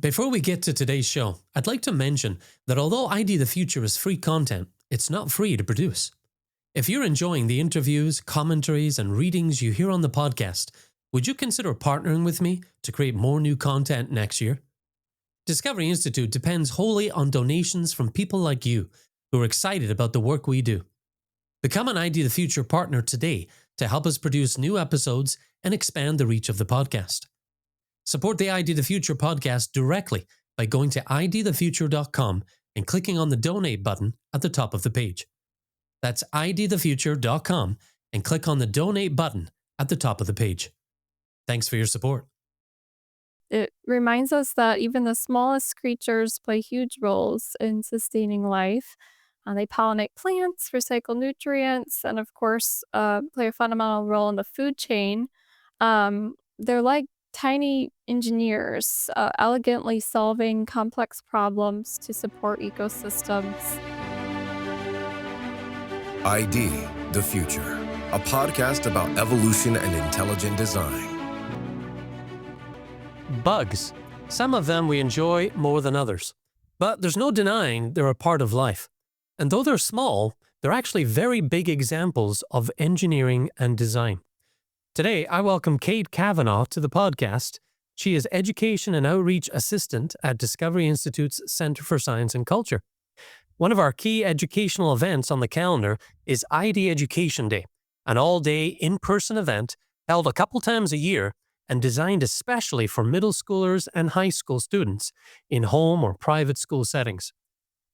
Before we get to today's show, I'd like to mention that although ID the Future is free content, it's not free to produce. If you're enjoying the interviews, commentaries, and readings you hear on the podcast, would you consider partnering with me to create more new content next year? Discovery Institute depends wholly on donations from people like you who are excited about the work we do. Become an ID the Future partner today to help us produce new episodes and expand the reach of the podcast. Support the ID the Future podcast directly by going to idthefuture.com and clicking on the donate button at the top of the page. That's idthefuture.com and click on the donate button at the top of the page. Thanks for your support. It reminds us that even the smallest creatures play huge roles in sustaining life. They pollinate plants, recycle nutrients, and of course, play a fundamental role in the food chain. They're like tiny engineers, elegantly solving complex problems to support ecosystems. ID the Future, a podcast about evolution and intelligent design. Bugs. Some of them we enjoy more than others. But there's no denying they're a part of life. And though they're small, they're actually very big examples of engineering and design. Today, I welcome Kate Kavanaugh to the podcast. She is Education and Outreach Assistant at Discovery Institute's Center for Science and Culture. One of our key educational events on the calendar is ID Education Day, an all-day in-person event held a couple times a year and designed especially for middle schoolers and high school students in home or private school settings.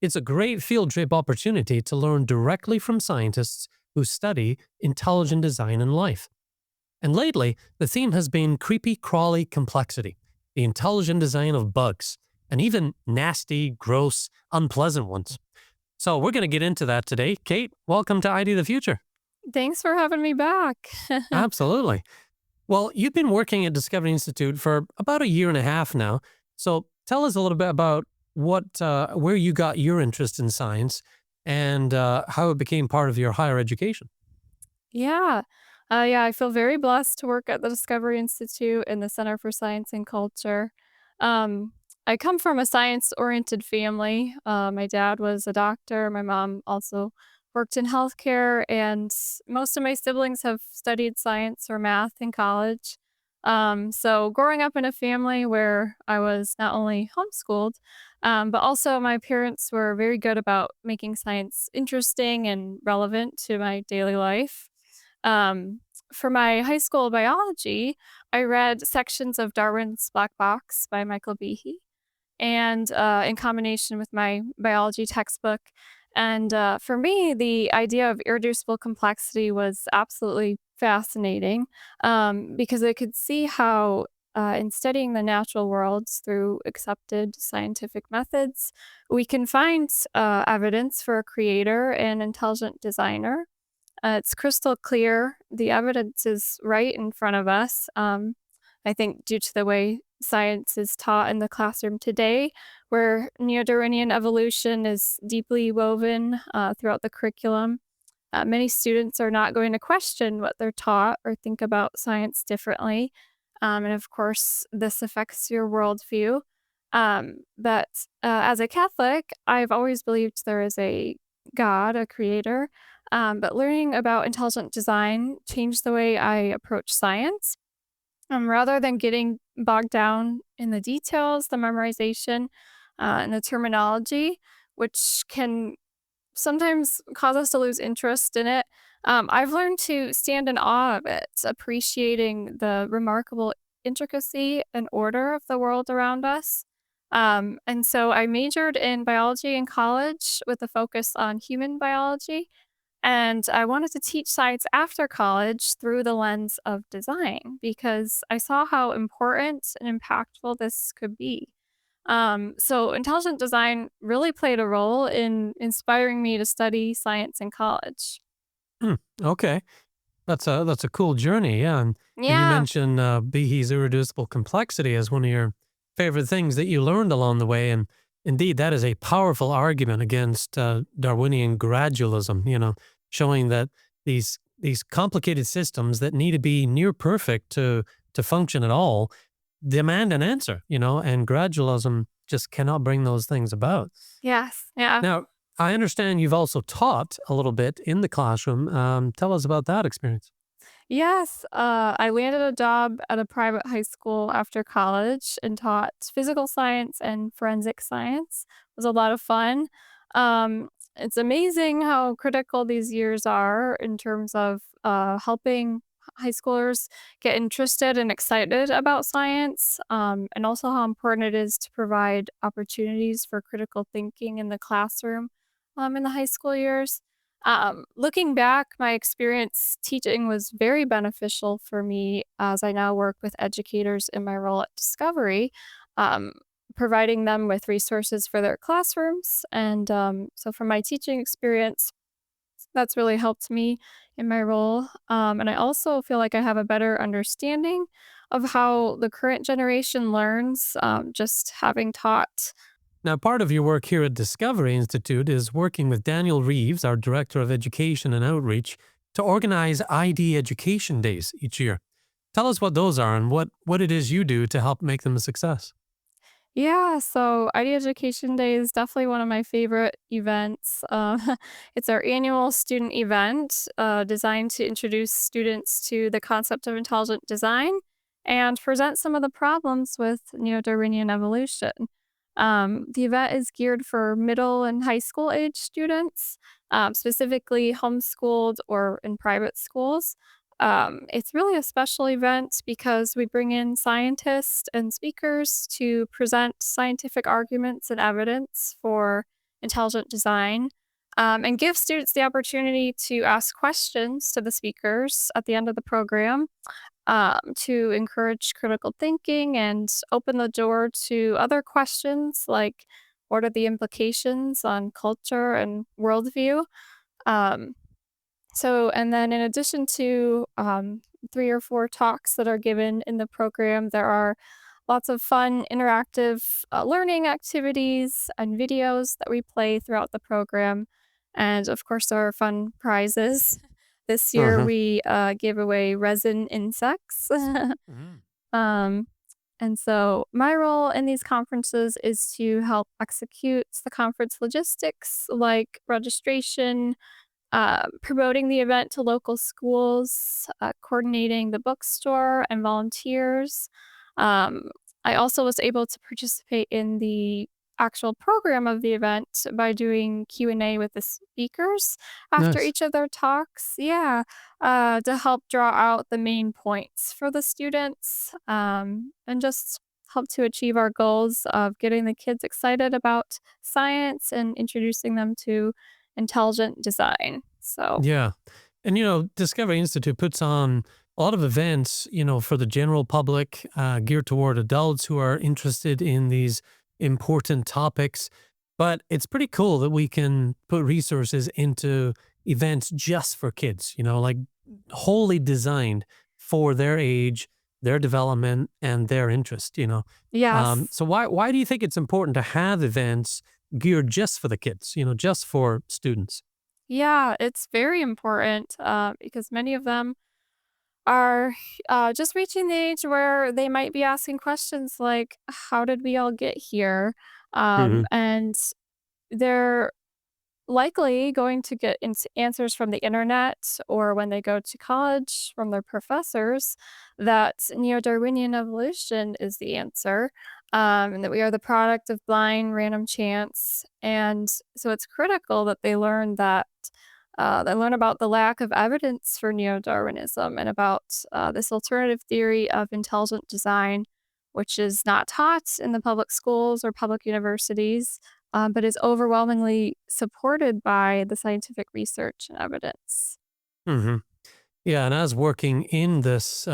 It's a great field trip opportunity to learn directly from scientists who study intelligent design in life. And lately, the theme has been creepy, crawly complexity, the intelligent design of bugs, and even nasty, gross, unpleasant ones. So we're going to get into that today. Kate, welcome to ID the Future. Thanks for having me back. Absolutely. Well, you've been working at Discovery Institute for about a year and a half now. So tell us a little bit about where you got your interest in science and how it became part of your higher education. Yeah. I feel very blessed to work at the Discovery Institute in the Center for Science and Culture. I come from a science-oriented family. My dad was a doctor. My mom also worked in healthcare, and most of my siblings have studied science or math in college. So growing up in a family where I was not only homeschooled, but also my parents were very good about making science interesting and relevant to my daily life. For my high school biology, I read sections of Darwin's Black Box by Michael Behe, and in combination with my biology textbook. And for me, the idea of irreducible complexity was absolutely fascinating because I could see how in studying the natural worlds through accepted scientific methods, we can find evidence for a creator and intelligent designer. It's crystal clear. The evidence is right in front of us. I think due to the way science is taught in the classroom today, where neo-Darwinian evolution is deeply woven throughout the curriculum, many students are not going to question what they're taught or think about science differently. And of course, this affects your worldview. But as a Catholic, I've always believed there is a God, a creator. But learning about intelligent design changed the way I approach science. Rather than getting bogged down in the details, the memorization, and the terminology, which can sometimes cause us to lose interest in it, I've learned to stand in awe of it, appreciating the remarkable intricacy and order of the world around us. And so I majored in biology in college with a focus on human biology. And I wanted to teach science after college through the lens of design because I saw how important and impactful this could be. So intelligent design really played a role in inspiring me to study science in college. Okay. That's a cool journey, yeah. And you Yeah. mentioned Behe's irreducible complexity as one of your favorite things that you learned along the way. And indeed, that is a powerful argument against Darwinian gradualism, showing that these complicated systems that need to be near perfect to function at all demand an answer, and gradualism just cannot bring those things about. Yes. Yeah. Now, I understand you've also taught a little bit in the classroom. Tell us about that experience. Yes, I landed a job at a private high school after college and taught physical science and forensic science. It was a lot of fun. It's amazing how critical these years are in terms of helping high schoolers get interested and excited about science, and also how important it is to provide opportunities for critical thinking in the classroom in the high school years. Looking back, my experience teaching was very beneficial for me as I now work with educators in my role at Discovery, um, providing them with resources for their classrooms. And so, from my teaching experience, that's really helped me in my role. And I also feel like I have a better understanding of how the current generation learns, just having taught. Now, part of your work here at Discovery Institute is working with Daniel Reeves, our Director of Education and Outreach, to organize ID Education Days each year. Tell us what those are and what it is you do to help make them a success. Yeah, so ID Education Day is definitely one of my favorite events. It's our annual student event designed to introduce students to the concept of intelligent design and present some of the problems with Neo Darwinian evolution. The event is geared for middle and high school age students, specifically homeschooled or in private schools. It's really a special event because we bring in scientists and speakers to present scientific arguments and evidence for intelligent design, and give students the opportunity to ask questions to the speakers at the end of the program, to encourage critical thinking and open the door to other questions like what are the implications on culture and worldview. Um, and then in addition to 3 or 4 talks that are given in the program, there are lots of fun interactive learning activities and videos that we play throughout the program. And of course, there are fun prizes. This year, Hmm. we gave away resin insects. um, and so, my role in these conferences is to help execute the conference logistics like registration, promoting the event to local schools, coordinating the bookstore and volunteers. Um, I also was able to participate in the actual program of the event by doing Q&A with the speakers after Nice. each of their talks. Yeah, to help draw out the main points for the students, and just help to achieve our goals of getting the kids excited about science and introducing them to intelligent design. So, Yeah. And, Discovery Institute puts on a lot of events, for the general public, geared toward adults who are interested in these important topics. But it's pretty cool that we can put resources into events just for kids, like wholly designed for their age, their development, and their interest. yes. So why do you think it's important to have events geared just for the kids, just for students? Yeah, it's very important because many of them are just reaching the age where they might be asking questions like, how did we all get here? Hmm. And they're likely going to get answers from the internet or when they go to college from their professors that neo-Darwinian evolution is the answer, and that we are the product of blind random chance. And so it's critical that they learn about the lack of evidence for neo-Darwinism and about this alternative theory of intelligent design, which is not taught in the public schools or public universities, but is overwhelmingly supported by the scientific research and evidence. Hmm. Yeah, and as working in this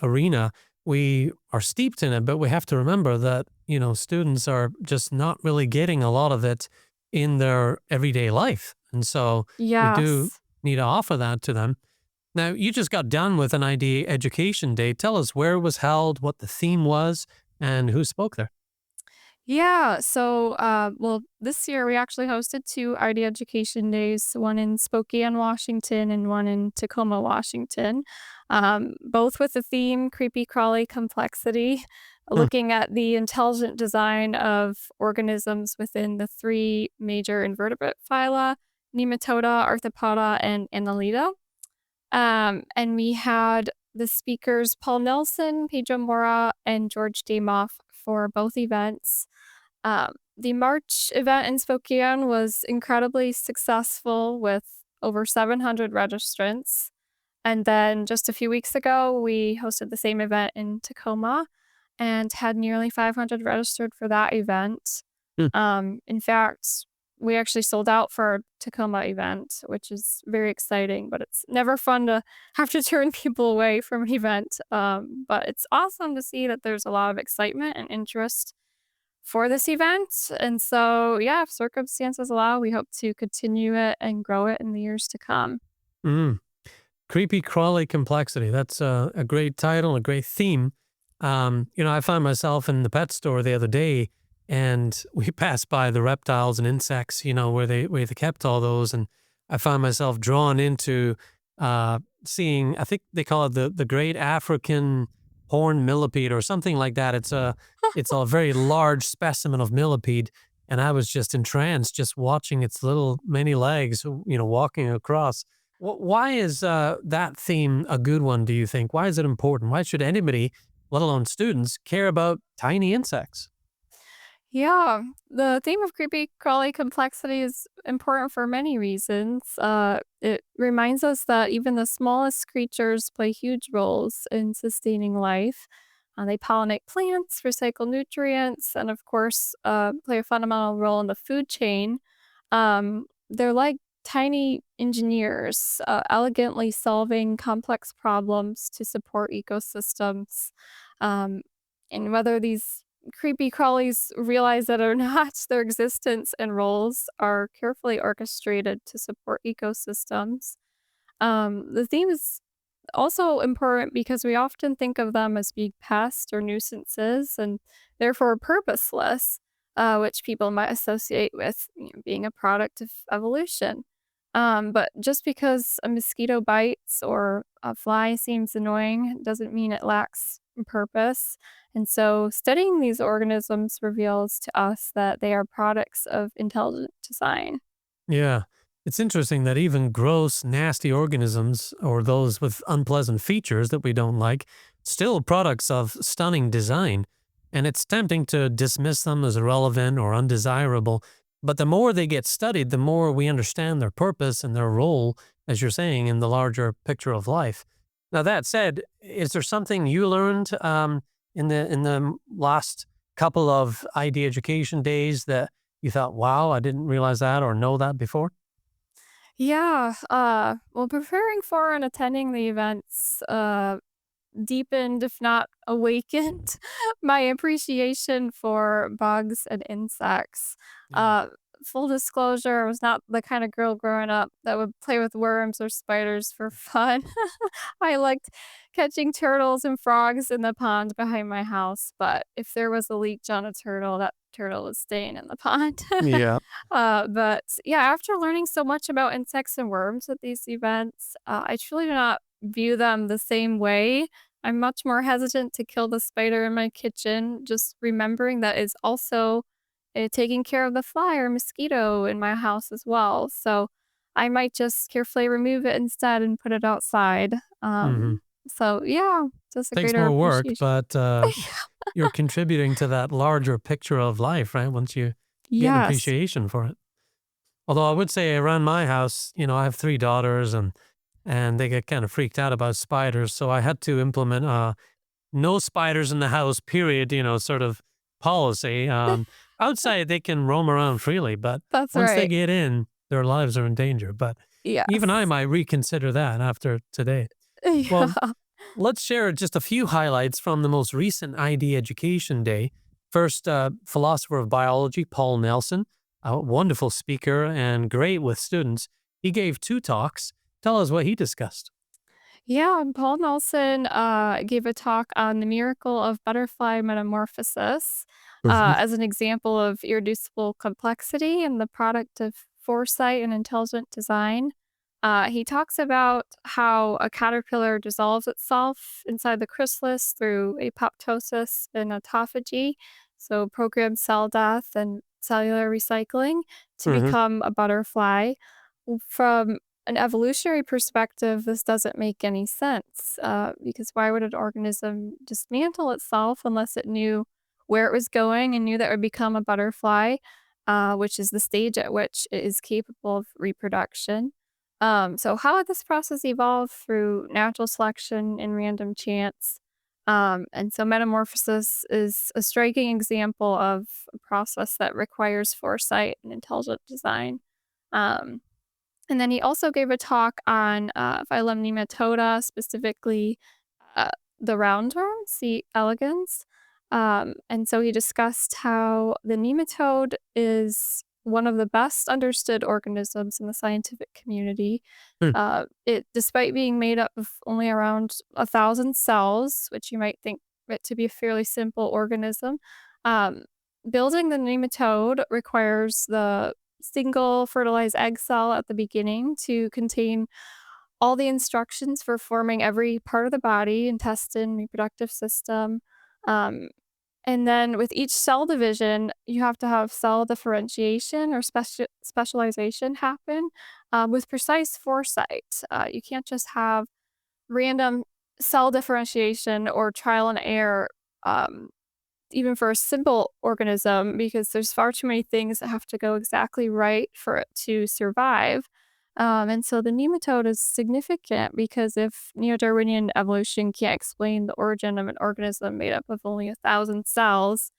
arena, we are steeped in it, but we have to remember that, students are just not really getting a lot of it in their everyday life. And so we do Yes. need to offer that to them. Now, you just got done with an ID Education Day. Tell us where it was held, what the theme was, and who spoke there. Yeah. So, this year we actually hosted 2 ID Education Days, one in Spokane, Washington, and one in Tacoma, Washington, both with the theme Creepy Crawly Complexity. looking at the intelligent design of organisms within the three major invertebrate phyla, Nematoda, Arthropoda, and Annelida. And we had the speakers Paul Nelson, Pedro Mora, and George Damoff for both events. The March event in Spokane was incredibly successful with over 700 registrants. And then just a few weeks ago, we hosted the same event in Tacoma and had nearly 500 registered for that event. In fact, we actually sold out for our Tacoma event, which is very exciting, but it's never fun to have to turn people away from an event. But it's awesome to see that there's a lot of excitement and interest for this event. And so, yeah, if circumstances allow, we hope to continue it and grow it in the years to come. Mm. Creepy Crawly complexity. That's a great title, a great theme. I found myself in the pet store the other day, and we passed by the reptiles and insects, where they kept all those, and I found myself drawn into seeing. I think they call it the Great African Horned Millipede or something like that. It's a very large specimen of millipede, and I was just entranced just watching its little many legs, walking across. Why is that theme a good one, do you think? Why is it important? Why should anybody, let alone students, care about tiny insects? Yeah, the theme of creepy crawly complexity is important for many reasons. It reminds us that even the smallest creatures play huge roles in sustaining life. They pollinate plants, recycle nutrients, and of course, play a fundamental role in the food chain. They're like tiny engineers, elegantly solving complex problems to support ecosystems. Um, and whether these creepy crawlies realize it or not, their existence and roles are carefully orchestrated to support ecosystems. The theme is also important because we often think of them as being pests or nuisances and therefore purposeless, which people might associate with being a product of evolution. But just because a mosquito bites or a fly seems annoying doesn't mean it lacks purpose. And so studying these organisms reveals to us that they are products of intelligent design. Yeah. It's interesting that even gross, nasty organisms, or those with unpleasant features that we don't like, still products of stunning design. And it's tempting to dismiss them as irrelevant or undesirable. But the more they get studied, the more we understand their purpose and their role, as you're saying, in the larger picture of life. Now, that said, is there something you learned in the last couple of ID education days that you thought, wow, I didn't realize that or know that before? Yeah, well, preparing for and attending the events deepened, if not awakened, my appreciation for bugs and insects. Yeah. Uh, Full disclosure, I was not the kind of girl growing up that would play with worms or spiders for fun. I liked catching turtles and frogs in the pond behind my house, but if there was a leech on a turtle, that turtle was staying in the pond. Yeah. But yeah, after learning so much about insects and worms at these events, I truly do not view them the same way. I'm much more hesitant to kill the spider in my kitchen, just remembering that is also taking care of the fly or mosquito in my house as well. So I might just carefully remove it instead and put it outside. Hmm. So yeah, just a Takes greater more work, appreciation. but you're contributing to that larger picture of life, right? Once you get an Yes. appreciation for it. Although I would say around my house, I have three daughters and they get kind of freaked out about spiders. So I had to implement no spiders in the house, period, sort of policy. Outside, they can roam around freely, but That's once they right. get in, their lives are in danger. But even I Yes. might reconsider that after today. Well, Yeah. let's share just a few highlights from the most recent ID Education Day. First, philosopher of biology, Paul Nelson, a wonderful speaker and great with students. He gave two talks. Tell us what he discussed. Yeah, and Paul Nelson gave a talk on the miracle of butterfly metamorphosis Mhm. as an example of irreducible complexity and the product of foresight and intelligent design. He talks about how a caterpillar dissolves itself inside the chrysalis through apoptosis and autophagy, so programmed cell death and cellular recycling, to Hmm. become a butterfly. From an evolutionary perspective, this doesn't make any sense because why would an organism dismantle itself unless it knew where it was going and knew that it would become a butterfly, which is the stage at which it is capable of reproduction? So how did this process evolve through natural selection and random chance? And so metamorphosis is a striking example of a process that requires foresight and intelligent design. Um, and then he also gave a talk on phylum Nematoda, specifically uh, the roundworm, C. elegans. And so he discussed how the nematode is one of the best understood organisms in the scientific community. Hmm. Despite being made up of only around 1,000 cells, which you might think it to be a fairly simple organism, um, building the nematode requires the single fertilized egg cell at the beginning to contain all the instructions for forming every part of the body, intestine, reproductive system. Um, and then with each cell division, you have to have cell differentiation or specialization happen with precise foresight. You can't just have random cell differentiation or trial and error. Even for a simple organism, because there's far too many things that have to go exactly right for it to survive. And so the nematode is significant because if neo-Darwinian evolution can't explain the origin of an organism made up of only 1,000 cells,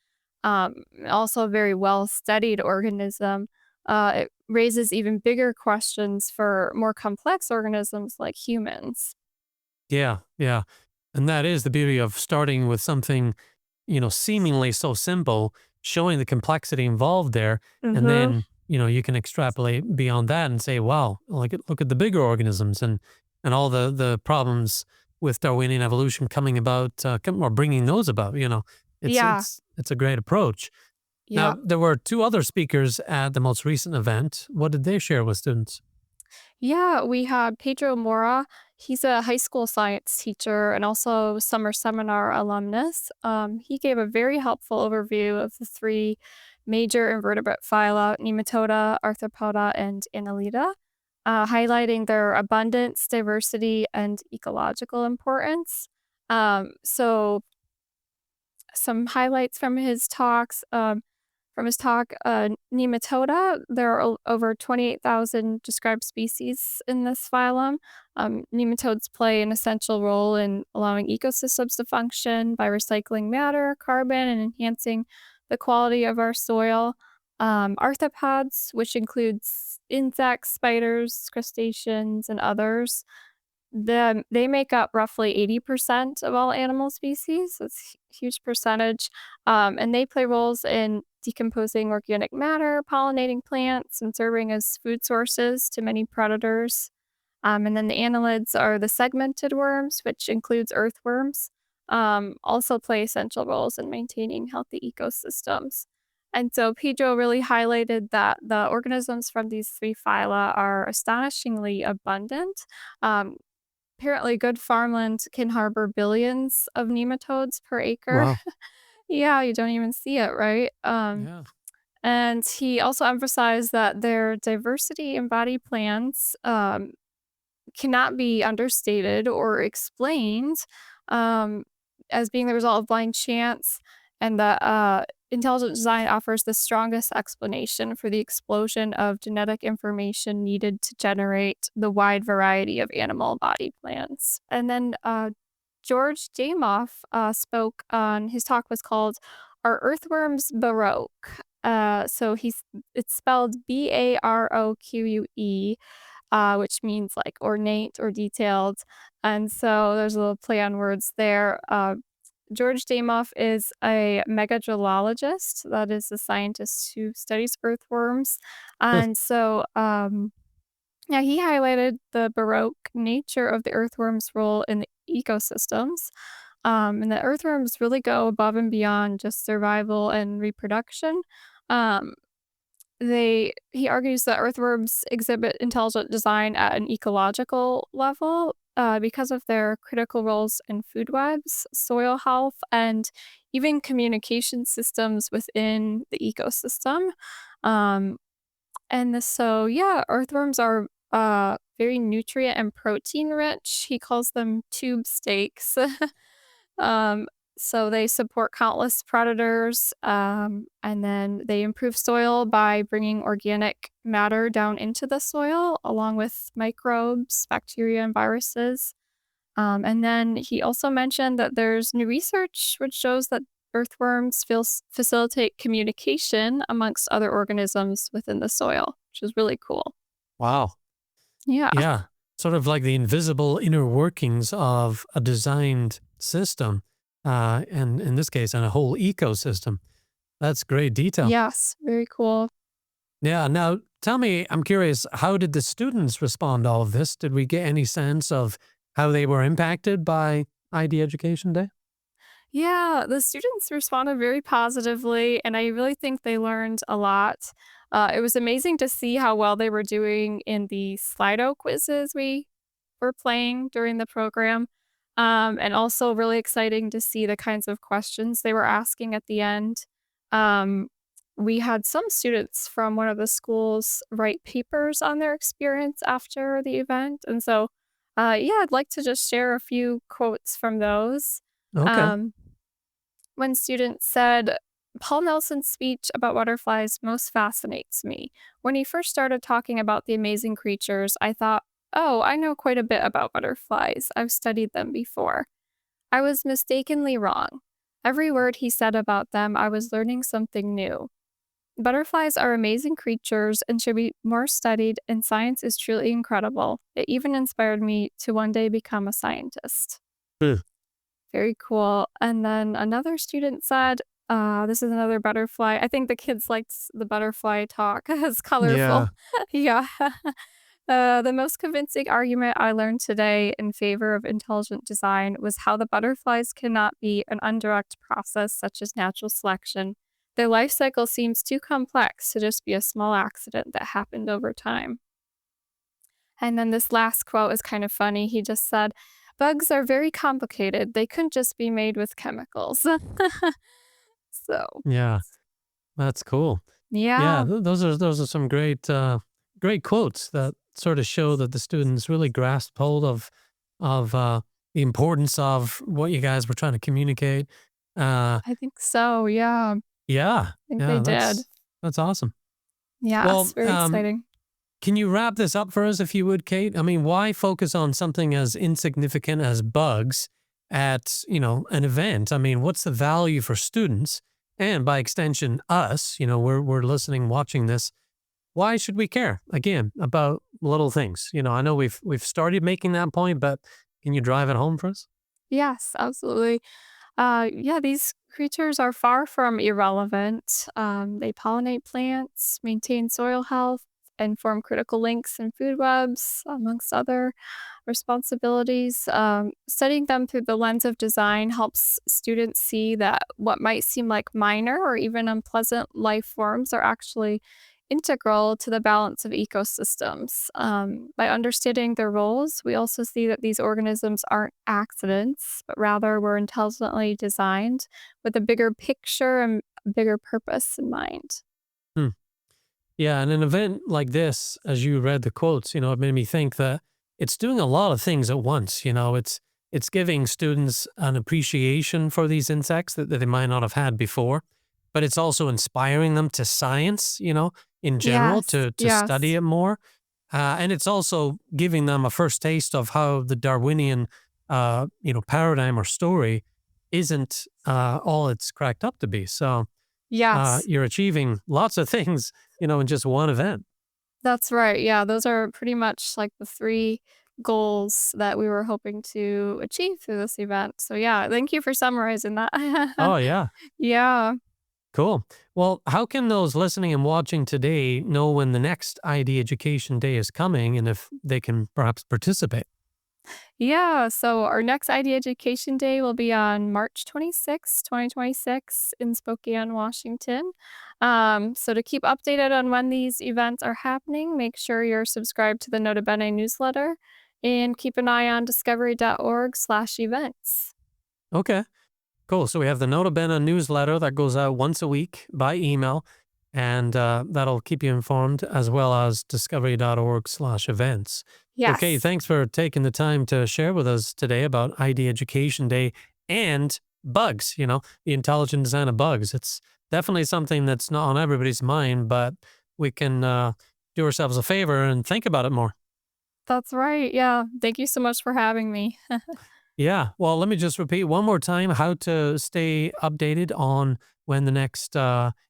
also a very well-studied organism, it raises even bigger questions for more complex organisms like humans. Yeah, yeah. And that is the beauty of starting with something, seemingly so simple, showing the complexity involved there. And Mm-hmm. then, you can extrapolate beyond that and say, wow, look at the bigger organisms and all the problems with Darwinian evolution coming about, or bringing those about, it's, Yeah. it's, it's a great approach. Now, Yeah. there were two other speakers at the most recent event. What did they share with students? Yeah, we had Pedro Mora. He's a high school science teacher and also summer seminar alumnus. He gave a very helpful overview of the three major invertebrate phyla, Nematoda, Arthropoda, and Annelida, highlighting their abundance, diversity, and ecological importance. So some highlights from his talk, Nematoda, there are over 28,000 described species in this phylum. Nematodes play an essential role in allowing ecosystems to function by recycling matter, carbon, and enhancing the quality of our soil. Arthropods, which includes insects, spiders, crustaceans, and others, they make up roughly 80% of all animal species. So it's a huge percentage. And they play roles in decomposing organic matter, pollinating plants, and serving as food sources to many predators. And then the annelids are the segmented worms, which includes earthworms, also play essential roles in maintaining healthy ecosystems. And so Pedro really highlighted that the organisms from these three phyla are astonishingly abundant. Um, Apparently, good farmland can harbor billions of nematodes per acre. Wow. Yeah, you don't even see it, right? Yeah. And he also emphasized that their diversity in body plans cannot be understated or explained um, as being the result of blind chance, and that intelligent design offers the strongest explanation for the explosion of genetic information needed to generate the wide variety of animal body plans. And then George Jamoff spoke on his talk was called "Are Earthworms Baroque?" It's spelled Baroque, which means like ornate or detailed. And so there's a little play on words there. George Damoff is a megadrologist, that is a scientist who studies earthworms. Huh. And so, yeah, he highlighted the baroque nature of the earthworm's role in the ecosystems. And the earthworms really go above and beyond just survival and reproduction. Um, he argues that earthworms exhibit intelligent design at an ecological level because of their critical roles in food webs, soil health, and even communication systems within the ecosystem. Um, so, earthworms are very nutrient and protein rich. He calls them tube steaks. Um, so they support countless predators, and then they improve soil by bringing organic matter down into the soil, along with microbes, bacteria, and viruses. And then he also mentioned that there's new research which shows that earthworms facilitate communication amongst other organisms within the soil, which is really cool. Wow. Yeah. Yeah. Sort of like the invisible inner workings of a designed system, and in this case, and a whole ecosystem. That's great detail. Yes. Very cool. Yeah. Now, tell me, I'm curious, how did the students respond to all of this? Did we get any sense of how they were impacted by ID Education Day? Yeah, the students responded very positively, and I really think they learned a lot. It was amazing to see how well they were doing in the Slido quizzes we were playing during the program. And also really exciting to see the kinds of questions they were asking at the end. Um, we had some students from one of the schools write papers on their experience after the event. And so, yeah, I'd like to just share a few quotes from those. Okay. Um, One student said, Paul Nelson's speech about butterflies most fascinates me. When he first started talking about the amazing creatures, I thought, oh, I know quite a bit about butterflies. I've studied them before. I was mistakenly wrong. Every word he said about them, I was learning something new. Butterflies are amazing creatures and should be more studied, and science is truly incredible. It even inspired me to one day become a scientist. Hmm. Very cool. And then another student said, this is another butterfly. I think the kids liked the butterfly talk. It's colorful. Yeah. Yeah. The most convincing argument I learned today in favor of intelligent design was how the butterflies cannot be an indirect process such as natural selection. Their life cycle seems too complex to just be a small accident that happened over time. And then this last quote is kind of funny. He just said, bugs are very complicated. They couldn't just be made with chemicals. So, Yeah. That's cool. Yeah, yeah, those are some great quotes that sort of show that the students really grasped hold of the importance of what you guys were trying to communicate. Uh, I think so. Yeah, I yeah, think they yeah, did. that's awesome. Yes, Well, very exciting. can you wrap this up for us if you would, Kate? I mean, why focus on something as insignificant as bugs at, an event? I mean, what's the value for students and by extension us, we're listening, watching this. Why should we care again about little things? I know we've started making that point, but can you drive it home for us? Yes, absolutely. Yeah, these creatures are far from irrelevant. They pollinate plants, maintain soil health, and form critical links in food webs, amongst other responsibilities. Studying them through the lens of design helps students see that what might seem like minor or even unpleasant life forms are actually integral to the balance of ecosystems. By understanding their roles, we also see that these organisms aren't accidents, but rather were intelligently designed with a bigger picture and a bigger purpose in mind. Hmm. Yeah, and an event like this, as you read the quotes, it made me think that it's doing a lot of things at once. It's giving students an appreciation for these insects that they might not have had before, but it's also inspiring them to science, in general, Yes, to study yes. it more. And it's also giving them a first taste of how the Darwinian, paradigm or story isn't all it's cracked up to be. So Yes, you're achieving lots of things, in just one event. that's right. Yeah, those are pretty much like the three goals that we were hoping to achieve through this event. So, yeah, thank you for summarizing that. Oh, yeah. Yeah. Cool. Well, how can those listening and watching today know when the next ID Education Day is coming and if they can perhaps participate? Yeah, so our next ID Education Day will be on March 26th, 2026 in Spokane, Washington. So to keep updated on when these events are happening, make sure you're subscribed to the Nota Bene newsletter and keep an eye on discovery.org/events. Okay, cool. So we have the Nota Bene newsletter that goes out once a week by email, and that'll keep you informed, as well as discovery.org/events. Okay, Yes. thanks for taking the time to share with us today about ID Education Day and bugs, the intelligent design of bugs. It's definitely something that's not on everybody's mind, but we can do ourselves a favor and think about it more. That's right. Yeah. Thank you so much for having me. Yeah. Well, let me just repeat one more time how to stay updated on when the next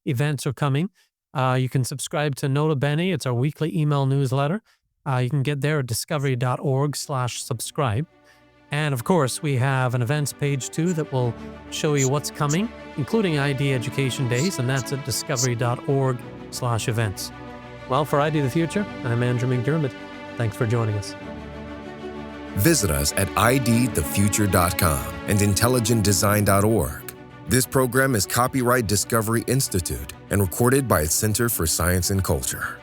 events are coming. You can subscribe to Nota Bene. It's our weekly email newsletter. You can get there at discovery.org/subscribe. And of course, we have an events page too that will show you what's coming, including ID Education Days, and that's at discovery.org/events. Well, for ID the Future, I'm Andrew McDiarmid. Thanks for joining us. Visit us at idthefuture.com and intelligentdesign.org. This program is copyright Discovery Institute and recorded by its Center for Science and Culture.